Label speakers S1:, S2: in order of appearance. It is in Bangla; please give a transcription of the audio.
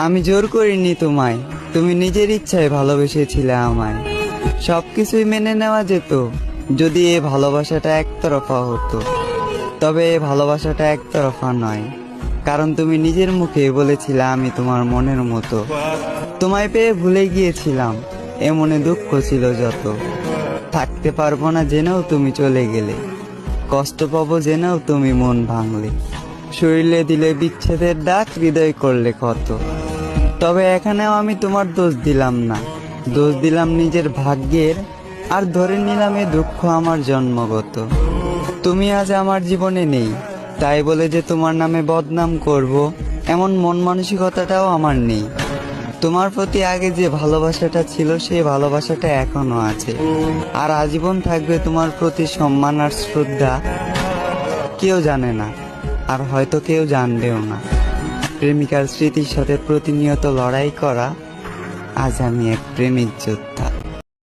S1: আমি জোর করিনি তোমায়, তুমি নিজের ইচ্ছায় ভালোবেসেছিলে আমায়। সবকিছুই মেনে নেওয়া যেত যদি এ ভালোবাসাটা একতরফা হতো। তবে এ ভালোবাসাটা একতরফা নয়, কারণ তুমি নিজের মুখে বলেছিলে আমি তোমার মনের মতো। তোমায় পেয়ে ভুলে গিয়েছিলাম, এ মনে দুঃখ ছিল যত। থাকতে পারবো না জেনেও তুমি চলে গেলে, কষ্ট পাবো জেনেও তুমি মন ভাঙলে। শরীরে দিলে বিচ্ছেদের ডাক, হৃদয় করলে ক্ষত। তবে এখানেও আমি তোমার দোষ দিলাম না, দোষ দিলাম নিজের ভাগ্যের। আর ধরে নিলাম এ দুঃখ আমার জন্মগত। তুমি আজ আমার জীবনে নেই, তাই বলে যে তোমার নামে বদনাম করব, এমন মন মানসিকতাটাও আমার নেই। তোমার প্রতি আগে যে ভালোবাসাটা ছিল সেই ভালোবাসাটা এখনো আছে, আর আজীবন থাকবে তোমার প্রতি সম্মান আর শ্রদ্ধা। কেউ জানে না, আর হয়তো কেউ জানবেও না, প্রেমিকার স্মৃতির সাথে প্রতিনিয়ত লড়াই করা। আজ আমি এক প্রেমিক যোদ্ধা।